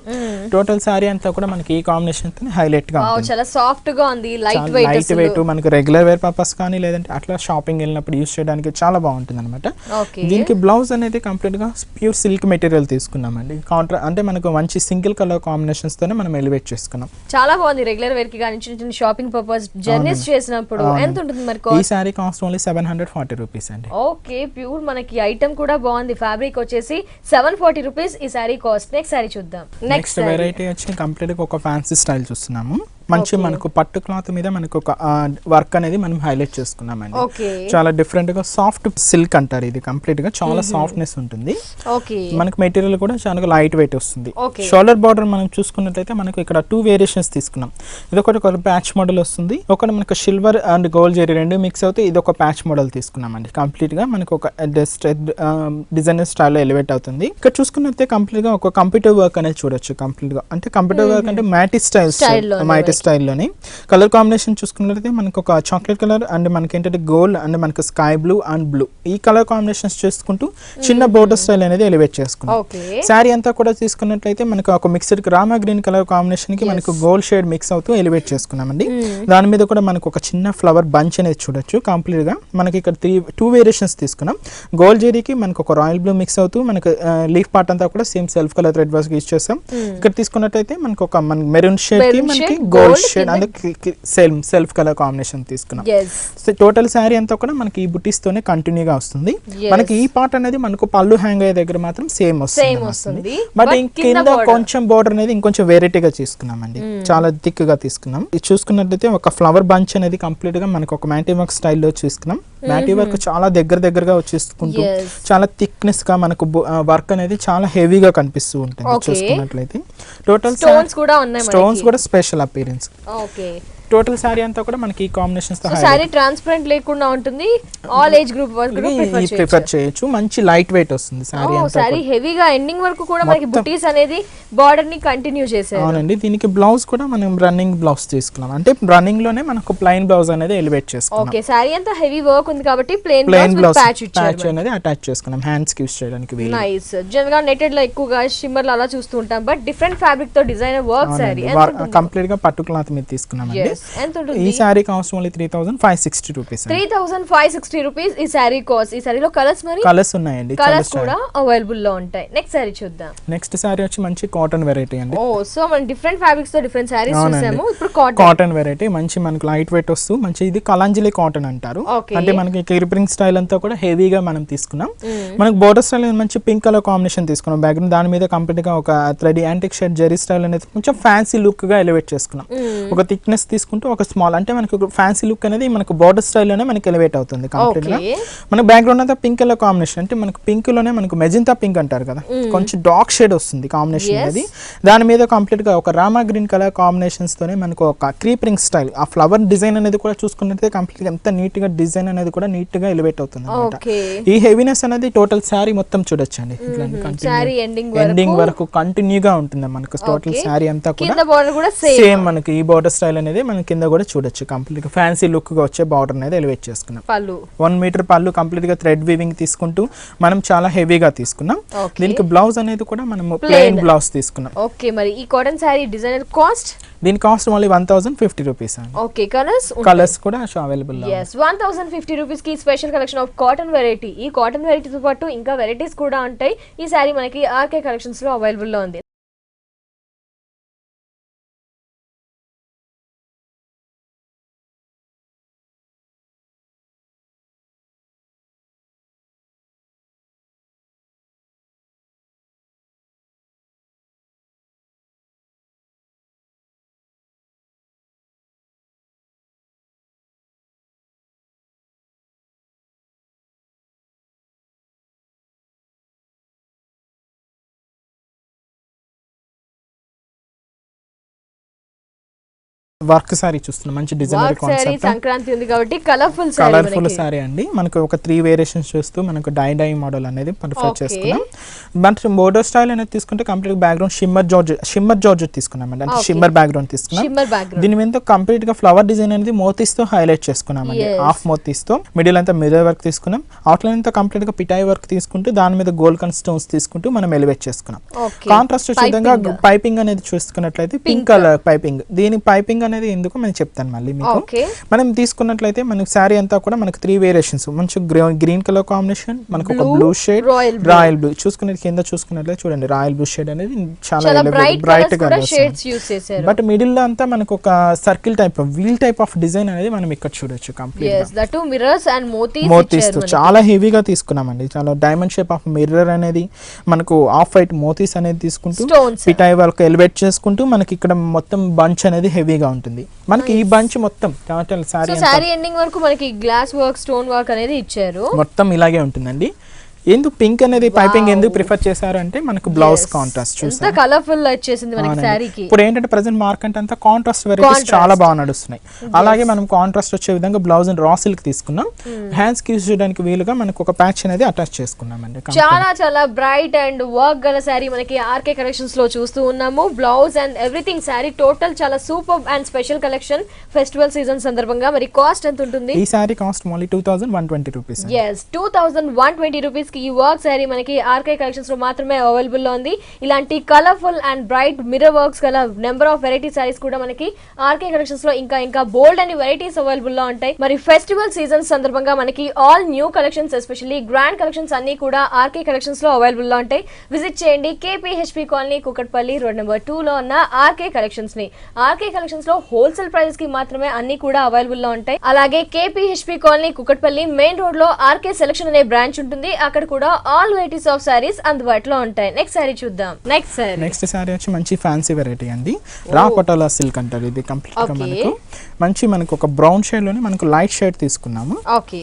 టోటల్ సారీ అంతా కూడా మనకి ఈ కాంబినేషన్ తో హైలైట్ గా ఉంటుంది. చాలా సాఫ్ట్ గా ఉంది, లైట్ వెయిట్ మనకు రెగ్యులర్ వేర్ పర్పస్ కానీ లేదంటే అట్లా షాపింగ్ వెళ్ళినప్పుడు యూస్ చేయడానికి చాలా బాగుంటుంది అనమాట. దీనికి బ్లౌజ్ అనేది కంప్లీట్ గా ప్యూర్ సిల్క్ మెటీరియల్ తీసుకున్నామండి. అంటే మనకు మంచి సింగిల్ కలర్ కాంబినేషన్స్ తోనే మనం ఎలివేట్ చేసుకున్నాం. చాలా బాగుంది. రెగ్యులర్ వేర్ కి కానీ చిన్న చిన్న షాపింగ్ పర్పస్ జర్నీస్ చేసినప్పుడు ఎంత ఉంటుంది మరి కాస్ట్? ఈ సారీ కాస్ట్ ఓన్లీ 740 రూపీస్ అండి. ఓకే, ప్యూర్ మనకి ఐటమ్ కూడా బాగుంది. ఫ్యాబ్రిక్ వచ్చేసి 740 రూపీస్ ఈ సారీ కాస్ట్. నెక్స్ట్ సారీ చూద్దాం. నెక్స్ట్ వెరైటీ వచ్చి కంప్లీట్ గా ఒక ఫ్యాన్సీ స్టైల్ చూస్తున్నాము. మంచి మనకు పట్టు క్లాత్ మీద మనకు ఒక వర్క్ అనేది మనం హైలైట్ చేసుకున్నామండి. చాలా డిఫరెంట్ గా సాఫ్ట్ సిల్క్ అంటారు. ఇది కంప్లీట్ గా చాలా సాఫ్ట్నెస్ ఉంటుంది. మనకు మెటీరియల్ కూడా చాలా లైట్ వెయిట్ వస్తుంది. షోల్డర్ బార్డర్ మనం చూసుకున్నట్లయితే మనకు ఇక్కడ 2 వేరియేషన్స్ తీసుకున్నాం. ఇది ఒక ప్యాచ్ మోడల్ వస్తుంది. ఒకటి మనకు సిల్వర్ అండ్ గోల్డ్ జెరీ రెండు మిక్స్ అవుతే ఇది ఒక ప్యాచ్ మోడల్ తీసుకున్నామండి. కంప్లీట్ గా మనకు ఒక డిజైనర్ స్టైల్ ఎలివేట్ అవుతుంది. ఇక్కడ చూసుకున్నట్లయితే కంప్లీట్ గా ఒక కంప్యూటర్ వర్క్ అనేది చూడొచ్చు. కంప్లీట్ గా అంటే కంప్యూటర్ వర్క్ అంటే మ్యాటి స్టైల్లోని కలర్ కాంబినేషన్ చూసుకున్నట్లయితే మనకు ఒక చాక్లెట్ కలర్ అండ్ మనకి ఏంటంటే గోల్డ్ అండ్ మనకు స్కై బ్లూ అండ్ బ్లూ ఈ కలర్ కాంబినేషన్స్ చేసుకుంటూ చిన్న బోర్డర్ స్టైల్ అనేది ఎలివేట్ చేసుకున్నాం. శారీ అంతా కూడా తీసుకున్నట్లయితే మనకు ఒక mixed Rama green colour combination కి మనకు గోల్డ్ షేడ్ మిక్స్ అవుతూ ఎలివేట్ చేసుకున్నామండి. దాని మీద కూడా మనకు ఒక చిన్న ఫ్లవర్ బంచ్ అనేది చూడొచ్చు. కంప్లీట్ గా మనకి ఇక్కడ 2 వేరియేషన్స్ తీసుకున్నాం. గోల్డ్ జెరీకి మనకు ఒక రాయల్ బ్లూ మిక్స్ అవుతూ మనకు లీఫ్ పార్ట్ అంతా కూడా same self colour thread work use చేస్తాం. ఇక్కడ తీసుకున్నట్లయితే మనకు ఒక మెరూన్ షేడ్ కి మనకి గోల్డ్ షేడ్ అందుకే సెల్ఫ్ కలర్ కాంబినేషన్ తీసుకున్నాం. టోటల్ శారీ అంతా కూడా మనకి ఈ బుటీస్ తోనే కంటిన్యూగా వస్తుంది. మనకి ఈ పార్ట్ అనేది మనకు పళ్ళు హ్యాంగ్ అయ్యే దగ్గర మాత్రం సేమ్ వస్తుంది. బట్ కింద కొంచెం బోర్డర్ అనేది ఇంకొంచెం వెరైటీగా తీసుకున్నామండి. చాలా థిక్ గా తీసుకున్నాం. ఇది చూసుకున్నట్లయితే ఒక ఫ్లవర్ బంచ్ అనేది కంప్లీట్ గా మనకు ఒక మ్యాంటీ వర్క్ స్టైల్లో తీసుకున్నాం. మ్యాటీ వర్క్ చాలా దగ్గరగా వచ్చేసుకుంటూ చాలా థిక్నెస్ గా మనకు వర్క్ అనేది చాలా హెవీగా కనిపిస్తూ ఉంటుంది చూసుకున్నట్లయితే. టోటల్ స్టోన్స్ కూడా స్పెషల్ అపీరెన్స్. టోటల్ సారీ అంతా కూడా మనకి ఈ కాంబినేషన్స్ తో సారీ ట్రాన్స్పరెంట్ లేకుండా ఉంటుంది. ఆల్ ఏజ్ గ్రూప్ వరకు ప్రిఫర్ చేయొచ్చు. మంచి లైట్ వెయిట్ వస్తుంది సారీ అంతా. సారీ హెవీగా ఎండింగ్ వరకు కూడా మనకి బుటీస్ అనేది బార్డర్ ని కంటిన్యూ చేశారు. అవునండి. దీనికి బ్లౌజ్ కూడా మనం రన్నింగ్ బ్లౌజ్ తీసుకున్నాం. అంటే రన్నింగ్ లోనే మనకు ప్లెయిన్ బ్లౌజ్ అనేది ఎలివేట్ చేసుకున్నాం. ఓకే, సారీ అంతా హెవీ వర్క్ ఉంది కాబట్టి ప్లెయిన్ బ్లౌజ్ ప్యాచ్ అనేది అటాచ్ చేసుకున్నాం హ్యాండ్స్ కి యూస్ చేయడానికి వీలు. నైస్. జనరల్ గా నెటెడ్ లో ఎక్కువగా షిమ్మర్ లో అలా చూస్తూ ఉంటాం, బట్ డిఫరెంట్ ఫ్యాబ్రిక్ తో డిజైనర్ వర్క్ సారీ కంప్లీట్ గా పట్టు క్లాత్ మీద తీసుకున్నామండి. ఈ sari cost only 3560 rupees. 3560 rupees ఈ సారీ కాస్ట్. ఈ సారీలో కలర్స్ మరి కలర్స్ ఉన్నాయండి, కలర్స్ కూడా అవైలబుల్ లో ఉంటాయి. నెక్స్ట్ సారీ చూద్దాం. నెక్స్ట్ సారీ వచ్చి మంచి కాటన్ వెరైటీ అండి. సో మనం డిఫరెంట్ ఫ్యాబ్రిక్స్ తో డిఫరెంట్ సారీస్ చూసాము. ఇప్పుడు కాటన్ వెరైటీ మంచి మనకు లైట్ వెయిట్ వస్తూ మంచి ఇది కలాంజలి కాటన్ అంటారు. అంటే మనకి క్రీపింగ్ స్టైల్ అంతా కూడా హెవీగా మనం తీసుకున్నాం. మనకు బోర్డర్ స్టైల్ మంచి పింక్ కలర్ కాంబినేషన్ తీసుకున్నాం. బ్యాక్గ్రౌండ్ దాని మీద కంప్లీట్ గా ఒక thread antique shade zari style అనేది కొంచెం ఫ్యాన్సీ లుక్ గా ఎలివేట్ చేసుకున్నాం. ఒక థిక్నెస్ తీసుకుంటూ ఒక స్మాల్ అంటే మనకు ఫ్యాన్సీ లుక్ అనేది మనకు బోర్డర్ స్టైల్లోనే మనకి ఎలివేట్ అవుతుంది కంప్లీట్ గా. మన బ్యాక్గ్రౌండ్ అంతా పింక్ కలర్ కాంబినేషన్. అంటే మనకు పింక్ లోనే మనకు మెజెంటా పింక్ అంటారు కదా, కొంచెం డార్క్ షేడ్ వస్తుంది కాంబినేషన్ అనేది. దాని మీద కంప్లీట్ గా ఒక రామా గ్రీన్ కలర్ కాంబినేషన్స్ తోనే మనకు ఒక క్రీపింగ్ స్టైల్ ఆ ఫ్లవర్ డిజైన్ అనేది కూడా చూసుకున్నట్లయితే కంప్లీట్ గా ఎంత నీట్ గా డిజైన్ అనేది కూడా నీట్ గా ఎలివేట్ అవుతుంది అన్నమాట. ఈ హెవీనెస్ అనేది టోటల్ శారీ మొత్తం చూడొచ్చండి. ఎండింగ్ వరకు కంటిన్యూగా ఉంటుంది మనకు టోటల్ శారీ అంతా కూడా సేమ్ మనకి ఈ బోర్డర్ స్టైల్ అనేది మన కింద కూడా చూడొచ్చు. కంప్లీట్ గా ఫ్యాన్సీ లుక్ గా వచ్చే బార్డర్ అనేది ఎలివేట్ చేసుకున్నాం. 1 మీటర్ పళ్ళు కంప్లీట్ గా థ్రెడ్ వీవింగ్ తీసుకుంటూ మనం చాలా హెవీగా తీసుకున్నాం. దీనికి బ్లౌజ్ అనేది కూడా మనం ప్లెయిన్ బ్లౌజ్ తీసుకున్నాం. ఓకే, మరి ఈ కాటన్ సారీ డిజైనర్ కాస్ట్? దీని కాస్ట్ ఓన్లీ 1050 రూపీస్ అండి. ఓకే, కలర్స్ కూడా అవైలబుల్. yes, 1050 రూపీస్ కి special collection of cotton variety. ఈ కాటన్ వెరైటీతో పాటు ఇంకా వెరైటీస్ కూడా ఉంటాయి. ఈ సారీ మనకి ఆర్కే కలెక్షన్స్ లో అవైలబుల్ లో ఉంది. వర్క్ సారీ చూస్తున్నాం. మంచి డిజైనర్ కాన్సెప్ట్. సంక్రాంతి ఉంది కాబట్టి కలర్ఫుల్ సారీ అండి. మనకు ఒక 3 వేరియేషన్స్ చూస్తూ మనకు డై మోడల్ అనేది ప్రిఫర్ చేసుకున్నాం. బట్ బోర్డర్ స్టైల్ అనేది తీసుకుంటే కంప్లీట్ బ్యాక్గ్రౌండ్ షిమ్మర్ జార్జెట్ తీసుకున్నాం అండి. అంటే షిమ్మర్ బ్యాక్గ్రౌండ్ తీసుకున్నాం. దీని మీద కంప్లీట్ గా ఫ్లవర్ డిజైన్ అనేది మోతీస్ తో హైలైట్ చేసుకున్నాం అండి. హాఫ్ మోతీస్ తో మిడిల్ అంతా మిర్రర్ వర్క్ తీసుకున్నాం. అవుట్లైన్ అంతా కంప్లీట్ గా పిటాయి వర్క్ తీసుకుంటూ దాని మీద గోల్డ్ కలర్ స్టోన్స్ తీసుకుంటూ మనం ఎలివేట్ చేసుకున్నాం. కాంట్రాస్ట్ వచ్చే విధంగా పైపింగ్ అనేది చూసుకున్నట్లయితే పింక్ కలర్ పైపింగ్. దీని పైపింగ్ అనేది ఎందుకు నేను చెప్తాను మళ్ళీ మీకు. మనం తీసుకున్నట్లయితే మనకు శారీ అంతా కూడా మనకు 3 వేరియేషన్స్. మంచి గ్రీన్ కలర్ కాంబినేషన్, మనకు ఒక బ్లూ షేడ్, రాయల్ బ్లూ చూసుకునే కింద చూసుకున్నట్లయితే చూడండి రాయల్ బ్లూ షేడ్ అనేది చాలా బ్రైట్ గా బట్ మిడిల్ లో అంతా మనకు ఒక circle type wheel type of design అనేది మనం ఇక్కడ చూడొచ్చు. కంప్లీట్ మోతీస్ తో చాలా హెవీగా తీసుకున్నామండి. చాలా డైమండ్ షేప్ ఆఫ్ మిర్రర్ అనేది మనకు ఆఫ్ వైట్ మోతీస్ అనేది తీసుకుంటూ పిటాయి వర్క్ ఎలివేట్ చేసుకుంటూ మనకి ఇక్కడ మొత్తం బంచ్ అనేది హెవీగా ఉంటుంది. మనకి ఈ బంచ్ మొత్తం టోటల్ సారీ ఎండింగ్ వరకు మనకి గ్లాస్ వర్క్ స్టోన్ వర్క్ అనేది ఇచ్చారు. మొత్తం ఇలాగే ఉంటుందండి. ఎందుకు పింక్ అనేది పైపింగ్ ఎందుకు ప్రిఫర్ చేశారు అంటే మనకు బ్లౌజ్ కాంట్రాస్ట్ చూసారు కలర్ఫుల్ వచ్చేసింది మనకి సారీకి. ఇప్పుడు ఏంటంటే ప్రెజెంట్ మార్కెట్ అంతా కాంట్రాస్ట్ వెరైటీస్ చాలా బాగా నడుస్తున్నాయి. అలాగే మనం కాంట్రాస్ట్ వచ్చే విధంగా బ్లౌజ్ రా సిల్క్ తీసుకున్నాం. హ్యాండ్స్ కి యూస్ చేయడానికి వీలుగా మనకు ఒక ప్యాచ్ అనేది అటాచ్ చేసుకున్నాం అండి. చాలా బ్రైట్ అండ్ వర్క్ గల సారీ మనకి ఆర్కే కలెక్షన్స్ లో చూస్తూ ఉన్నాము. Blouse and everything sari total చాలా super and special collection festival season సందర్భంగా. మరి కాస్ట్ ఎంత ఉంటుంది? ఈ sari cost only 2120 rupees. yes, 2120 rupees కి ఈ వర్క్ సారీ మనకి ఆర్కే కలెక్షన్స్ లో మాత్రమే అవైలబుల్ లో ఉంది. ఇలాంటి colourful and bright mirror works గల నెంబర్ ఆఫ్ వెరైటీ సారీస్ కూడా మనకి ఆర్కే కలెక్షన్స్ లో ఇంకా బోల్డ్ అని వెరైటీస్ అవైలబుల్ లో ఉంటాయి. మరి ఫెస్టివల్ సీజన్ సందర్భంగా మనకి all new collections especially grand collections అన్ని కూడా ఆర్కే కలెక్షన్స్ లో అవైలబుల్ లో ఉంటాయి. విజిట్ చేయండి KPHP colony Kukatpally road number 2 లో ఉన్న ఆర్కే కలెక్షన్స్ ని. ఆర్కే కలెక్షన్స్ లో హోల్సేల్ ప్రైజెస్ కి మాత్రమే అన్ని కూడా అవైలబుల్ లో ఉంటాయి. అలాగే KPHP colony Kukatpally main road లో ఆర్కే సెలెక్షన్ అనే బ్రాంచ్ ఉంటుంది. అక్కడ ఇక్కడ కూడా ఆల్ వెరైటీస్ ఆఫ్ సారీస్ అందుబాటులో ఉంటాయి. నెక్స్ట్ సారీ చూద్దాం. నెక్స్ట్ సారీ వచ్చి మంచి ఫ్యాన్సీ వెరైటీ అండి. రా పటోలా సిల్క్ అంటారు. ఇది కంప్లీట్ గా మనకు ఒక బ్రౌన్ షేడ్ లోనే మనకు లైట్ షేడ్ తీసుకున్నాము.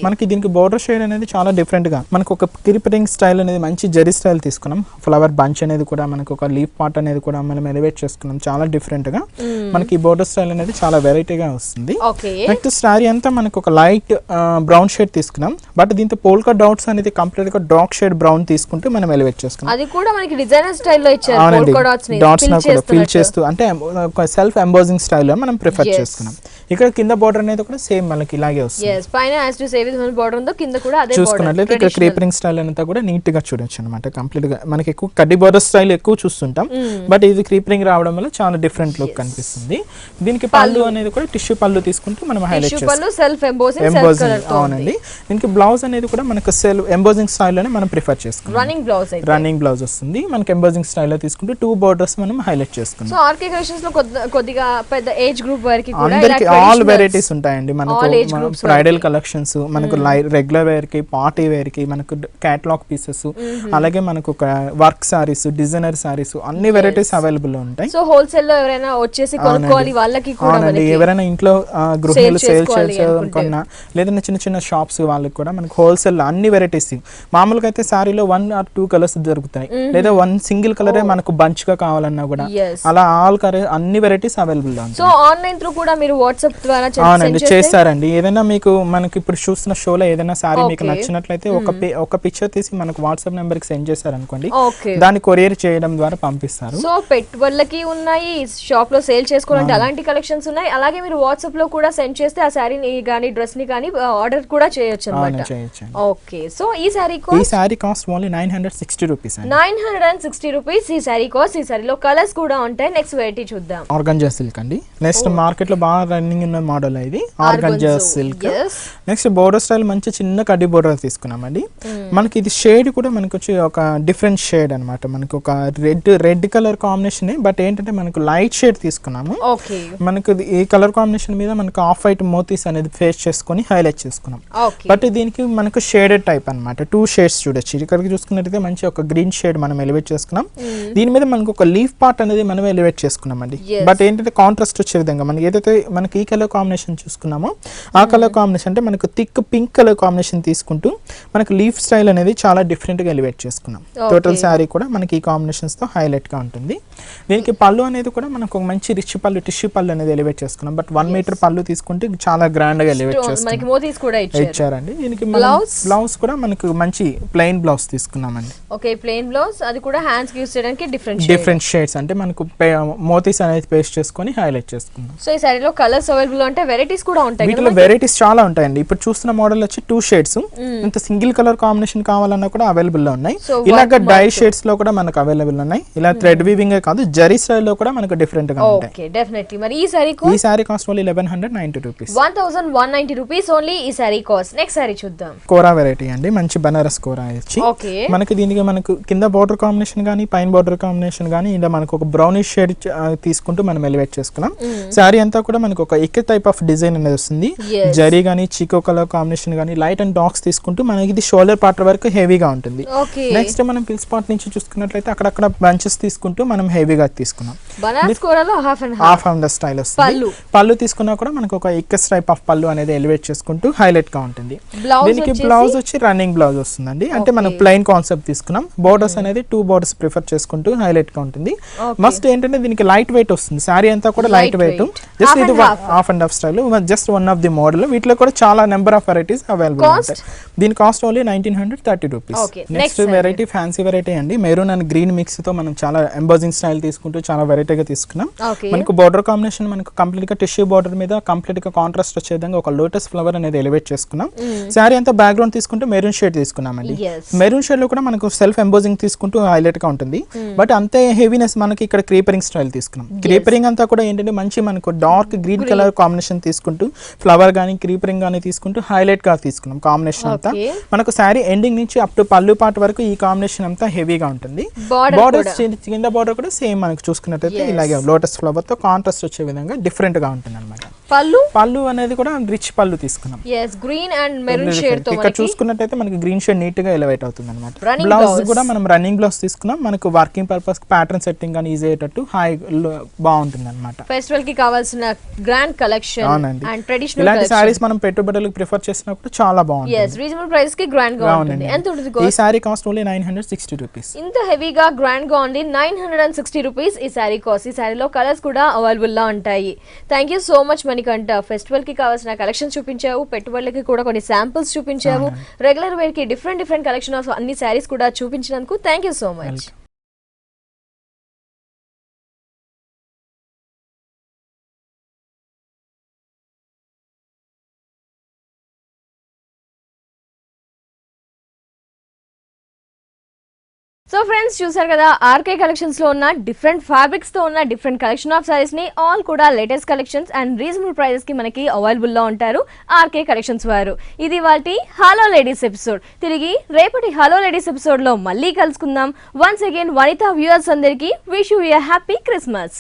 మనకి దీనికి బోర్డర్ షేడ్ అనేది చాలా డిఫరెంట్ గా మనకు ఒక క్రీపరింగ్ స్టైల్ అనేది మంచి జరీ స్టైల్ తీసుకున్నాం. ఫ్లవర్ బంచ్ అనేది కూడా మనకు ఒక లీఫ్ పార్ట్ అనేది కూడా మనం ఎలివేట్ చేసుకున్నాం. చాలా డిఫరెంట్ గా మనకి బోర్డర్ స్టైల్ అనేది చాలా వెరైటీగా వస్తుంది. నెక్స్ట్ సారీ అంతా మనకు ఒక లైట్ బ్రౌన్ షేడ్ తీసుకున్నాం. బట్ దీంతో పోల్కా డాట్స్ అనేది కంప్లీట్ గా డార్క్ షేడ్ బ్రౌన్ తీసుకుంటూ మనం ఎలివేట్ చేసుకున్నాం. అది కూడా మనకి డిజైనర్ స్టైల్లో ఇచ్చారు. పోల్కా డాట్స్ ఫిల్ చేస్తూ అంటే సెల్ఫ్ ఎంబోజింగ్ స్టైల్ లో మనం ప్రిఫర్ చేసుకున్నాం. ఇక్కడ కింద బోర్డర్ అనేది కూడా సేమ్ మనకి ఇలాగే వస్తుంది. పైన as to save is border ఉందో కింద కూడా అదే చూసుకున్నట్లయితే ఇక్కడ క్రీపరింగ్ స్టైల్ అంతా కూడా నీట్ గా చూడొచ్చు అన్నమాట. కంప్లీట్ గా మనకి ఎక్కువ కడ్డీ బోర్డర్ స్టైల్ ఎక్కువ చూస్తుంటాం. బట్ ఇది క్రీపరింగ్ రావడం వల్ల చాలా డిఫరెంట్ లుక్ కనిపిస్తుంది. దీనికి పళ్ళు అనేది కూడా టిష్యూ పళ్ళు తీసుకుంటూ మనం హైలైట్ చేస్తాం. Self embossing. అవునండి. దీనికి బ్లౌజ్ అనేది కూడా మనకు సెల్ఫ్ ఎంబోజింగ్ స్టైల్ లోనే మనం ప్రిఫర్ చేసుకుంటాం. రన్నింగ్ బ్లౌజ్ వస్తుంది. మనకి ఎంబోజింగ్ స్టైల్ లో తీసుకుంటూ 2 బోర్డర్స్ మనం హైలైట్ చేసుకుంటాం. సో ఆర్కే కలెక్షన్స్ లో కొద్దిగా పెద్ద ఏజ్ గ్రూప్ వారికి కూడా అందరికి ఆల్ వెరైటీస్ ఉంటాయండి. మనకు బ్రైడల్ కలెక్షన్స్, మనకు రెగ్యులర్ వేర్ కి, పార్టీ వేర్ కి, మనకు కేటలాగ్ పీసెస్, అలాగే మనకు వర్క్ సారీస్, డిజైనర్ సారీస్ అన్ని వెరైటీస్ అవైలబుల్ ఉంటాయి. సో హోల్సేల్ లో ఎవరైనా వచ్చేసి కొనుక్కోవాలి వాళ్ళకి కూడా అవునండి. ఎవరైనా ఇంట్లో గృహిణులు సేల్ చేయాలనుకున్నా లేదంటే చిన్న చిన్న షాప్స్ వాళ్ళకి కూడా మనకు హోల్సేల్ అన్ని వెరైటీస్. మామూలుగా అయితే సారీలో 1 or 2 కలర్స్ దొరుకుతాయి. లేదా 1 సింగిల్ కలరే మనకు బంచ్ గా కావాలన్నా కూడా అలా ఆల్ కలర్ అన్ని వెరైటీస్ అవైలబుల్ ఉంటాయి. సో ఆన్లైన్ త్రూ కూడా మీరు వాట్సాప్ ద్వారా అవునండి చేస్తారండి. ఏదైనా మీకు మనకి ఇప్పుడు చూస్తున్న షోలో ఏదైనా సారీ మీకు నచ్చినట్లయితే ఒక పిక్చర్ తీసి మనకు వాట్సాప్ నెంబర్ కి సెండ్ చేశారనుకోండి, దాన్ని కొరియర్ చేయడం ద్వారా పంపిస్తారు. సో పెట్టుబడులకి ఉన్నాయి, షాప్ లో సేల్ చేసుకోవాలంటే అలాంటి కలెక్షన్స్ ఉన్నాయి. అలాగే మీరు వాట్సాప్ లో కూడా సెండ్ చేస్తే ఆ సారీని గానీ డ్రెస్ ని గానీ ఆర్డర్ కూడా చేయొచ్చు అన్నమాట. ఓకే. సో ఈ sari cost only 960 rupees. 960 rupees ఈ సారీ కాస్ట్. ఈ సారీలో కలర్స్ కూడా ఉంటాయి. నెక్స్ట్ వెరైటీ చూద్దాం. ఆర్గంజా సిల్క్ అండి. నెక్స్ట్ మార్కెట్ లో బాగా రన్నింగ్ ఉన్న మోడల్ ఇది organza silk. Next border style మంచి చిన్న కడ్డీ బోర్డర్ తీసుకున్నామండి. మనకి ఇది షేడ్ కూడా మనకు వచ్చి ఒక డిఫరెంట్ షేడ్ అన్నమాట. మనకు ఒక రెడ్ కలర్ కాంబినేషన్. బట్ ఏంటంటే మనకు లైట్ షేడ్ తీసుకున్నాము. మనకు ఈ కలర్ కాంబినేషన్ మీద మనకు ఆఫ్ వైట్ మోతీస్ అనేది ఫేస్ చేసుకొని హైలైట్ చేసుకున్నాం. బట్ దీనికి మనకు షేడెడ్ టైప్ అన్నమాట. 2 షేడ్స్ చూడొచ్చు. ఇక్కడికి చూసుకున్నట్టయితే మంచి ఒక గ్రీన్ షేడ్ మనం ఎలివేట్ చేసుకున్నాం. దీని మీద మనకు ఒక లీఫ్ పార్ట్ అనేది మనం ఎలివేట్ చేసుకున్నాం అండి. బట్ ఏంటంటే కాంట్రాస్ట్ వచ్చే విధంగా మనకి ఏదైతే మనకి ఈ కలర్ కాంబినేషన్ చూసుకున్నామో ఆ కలర్ కాంబినేషన్ అంటే మనకు థిక్ పింక్ కలర్ కాంబినేషన్ తీసుకుంటూ మనకు లీఫ్ స్టైల్ అనేది చాలా డిఫరెంట్ గా ఎలివేట్ చేసుకున్నాం. టోటల్ శారీ కూడా మనకి ఈ కాంబినేషన్స్ తో హైలైట్ గా ఉంటుంది. దీనికి పళ్ళు అనేది కూడా మనకు ఒక మంచి రిచ్ పళ్ళు, టిష్యూ పళ్ళు అనేది ఎలివేట్ చేసుకున్నాం. బట్ 1 మీటర్ పళ్ళు తీసుకుంటే చాలా గ్రాండ్ గా ఎలివేట్ చేసుకున్నాం. ఇచ్చారండి. దీనికి బ్లౌజ్ కూడా మనకు మంచి ప్లెయిన్ బ్లౌజ్ తీసుకున్నామండి. Okay, plain blouse. అది కూడా హ్యాండ్స్ కి యూస్ చేయడానికి డిఫరెంట్ షేడ్స్ అంటే మనకు మోతీస్ అనేది పేస్ట్ చేసుకొని హైలైట్ చేసుకున్నాం. సో ఈ సారీలో కలర్స్ అవైలబుల్ అంటే వెరైటీస్ కూడా ఉంటాయి. వీటిలో వెరైటీస్ చాలా ఉంటాయండి. ఇప్పుడు చూస్తున్న మోడల్ వచ్చి 2 షేడ్స్. ఇంత సింగిల్ కలర్ కాంబినేషన్ కావాలన్నా కూడా అవైలబుల్ లో ఉన్నాయి. ఇలాగ డై షేడ్స్ లో కూడా మనకు అవైలబుల్ ఉన్నాయి. ఇలా థ్రెడ్ వీవింగ్ కాదు, జరీ స్టైల్ లో కూడా మనకు డిఫరెంట్ గా ఉంటాయి. Okay, definitely. మరి ఈ sari cost only 1190 rupees. 1190 rupees only ఈ సారీ కాస్ట్. నెక్స్ట్ సారీ చూద్దాం. కోరా వెరైటీ అండి. మంచి బనారస్ కోరా వచ్చి మనకి దీనికి మనకు కింద బోర్డర్ కాంబినేషన్ గానీ పైన బోర్డర్ కాంబినేషన్ గానీ ఇలా మనకు ఒక బ్రౌనిష్ షేడ్ తీసుకుంటూ మనం ఎలివేట్ చేసుకున్నాం. సారీ అంతా కూడా మనకు ఒక ఇక్క టైప్ ఆఫ్ డిజైన్ అనేది వస్తుంది. జరీ గానీ చీకో కలర్ కాంబినేషన్ గానీ లైట్ అండ్ డార్క్స్ తీసుకుంటూ మనకి ఇది షోల్డర్ పార్ట్ వరకు హెవీగా ఉంటుంది. నెక్స్ట్ మనం పిల్స్ పార్ట్ నుంచి చూసుకున్నట్లయితే అక్కడక్కడ బంచెస్ తీసుకుంటూ మనం హెవీగా తీసుకున్నాం. హాఫ్ అండ్ స్టైల్ వస్తుంది. పళ్ళు తీసుకున్నా కూడా మనకు ఒక ఇక్కస్ టైప్ ఆఫ్ పళ్ళు అనేది ఎలివేట్ చేసుకుంటూ హైలైట్ గా ఉంటుంది. దీనికి బ్లౌజ్ వచ్చి రన్నింగ్ బ్లౌజ్ వస్తుందండి. అంటే మనం ప్లెయిన్ కాన్సెప్ట్ తీసుకున్నాం. బోర్డర్స్ అనేది 2 బోర్డర్స్ ప్రిఫర్ చేసుకుంటూ హైలైట్ గా ఉంటుంది. మస్ట్ ఏంటంటే దీనికి లైట్ వెయిట్ వస్తుంది. సారీ అంతా కూడా లైట్ వెయిట్. జస్ట్ ఇది half and half style. Just one of the model. వీటిలో కూడా చాలా నెంబర్ ఆఫ్ వెరైటీస్ అవైలబుల్ ఉంటాయి. దీని cost only 1930 rupees. Next variety fancy variety అండి. మెరూన్ అండ్ గ్రీన్ మిక్స్ తో మనం చాలా ఎంబోజింగ్ స్టైల్ తీసుకుంటూ చాలా వెరైటీగా తీసుకున్నాం. మనకు బోర్డర్ కాంబినేషన్ మనకు కంప్లీట్ గా టిష్యూ బోర్డర్ మీద కంప్లీట్ గా కాంట్రాస్ట్ వచ్చే విధంగా ఒక లోటస్ ఫ్లవర్ అనేది ఎలివేట్ చేసుకున్నాం. సారీ అంతా బ్యాక్గ్రౌండ్ తీసుకుంటే మెరూన్ షేడ్ తీసుకున్నామండి. మెరూన్ షేడ్ లో కూడా మనకు సెల్ఫ్ ఎంబోజింగ్ తీసుకుంటూ హైలైట్ గా ఉంటుంది. బట్ అంతే హెవీనెస్ మనకి ఇక్కడ క్రీపరింగ్ స్టైల్ తీసుకున్నాం. క్రీపరింగ్ అంతా కూడా ఏంటంటే మంచి మనకు డార్క్ గ్రీన్ కలర్ కాంబినేషన్ తీసుకుంటూ ఫ్లవర్ గానీ క్రీపరింగ్ గానీ తీసుకుంటూ హైలైట్ గా తీసుకున్నాం. కాంబినేషన్ అంతా మనకు సారీ ఎండింగ్ నుంచి అప్ టు పళ్ళు పార్ట్ వరకు ఈ కాంబినేషన్ అంతా హెవీగా ఉంటుంది. బోర్డర్ కింద బోర్డర్ కూడా సేమ్ మనకు చూసుకున్నట్టయితే ఇలాగే లోటస్ ఫ్లవర్ తో కాంట్రాస్ట్ వచ్చే విధంగా డిఫరెంట్ గా ఉంటుంది అనమాట. పళ్ళు అనేది కూడా రిచ్ పళ్ళు తీసుకున్నాం. గ్రీన్ అండ్ మెరూన్ షేడ్ తో ఇక్కడ చూసుకున్నట్టయితే మనకి గ్రీన్ షేడ్ నీట్ గా ఎలివేట్ అవుతుంది అనమాట. Running blouse blouse. కూడా మనం రన్నింగ్ బ్లౌజ్ తీసుకున్నాం. మనకు వర్కింగ్ పర్పస్ ప్యాటర్న్ సెట్టింగ్ కానీ ఈజీ అయ్యేటట్టు హై బాగుంటుంది అనమాట. ఫెస్టివల్ కి కావాల్సిన గ్రాండ్ కలెక్షన్ అవునండి. అండ్ ట్రెడిషనల్ ఇలాంటి కలెక్షన్. సారీస్ మనం పెట్టుబడులకు ప్రిఫర్ చేసినప్పుడు చాలా బాగుంటుంది. రీజనబుల్ ప్రైస్ కి గ్రాండ్ గా ఉంటుంది. ఎంత ఉంటుంది ఈ సారీ కాస్ట్ ఓన్లీ 960 రూపీస్. ఇంత హెవీగా గ్రాండ్ గా ఉంది 960 రూపీస్ ఈ సారీ కాస్ట్. ఈ సారీలో కలర్స్ కూడా అవైలబుల్ లా ఉంటాయి. Thank you so much Manikanta. Festival కి కావాల్సిన కలెక్షన్ చూపించావు, పెట్టుబడులకి కూడా కొన్ని శాంపిల్స్ చూపించావు, రెగ్యులర్ వేర్ కి డిఫరెంట్ కలెక్షన్ ఆఫ్ అన్ని సారీస్ కూడా చూపించినందుకు thank you so much. So friends చూసారు కదా, ఆర్కే కలెక్షన్స్ లో ఉన్న డిఫరెంట్ ఫ్యాబ్రిక్స్ తో ఉన్న డిఫరెంట్ కలెక్షన్ ఆఫ్ సారీస్ ని ఆల్ కూడా latest collections and reasonable prices కి మనకి అవైలబుల్ లో ఉంటారు ఆర్కే కలెక్షన్స్ వారు. ఇది వాటి హలో లేడీస్ ఎపిసోడ్. తిరిగి రేపటి హలో లేడీస్ ఎపిసోడ్ లో మళ్ళీ కలుసుకుందాం. వన్స్ అగైన్ వనితా వ్యూయర్స్ అందరికి wish you a happy Christmas.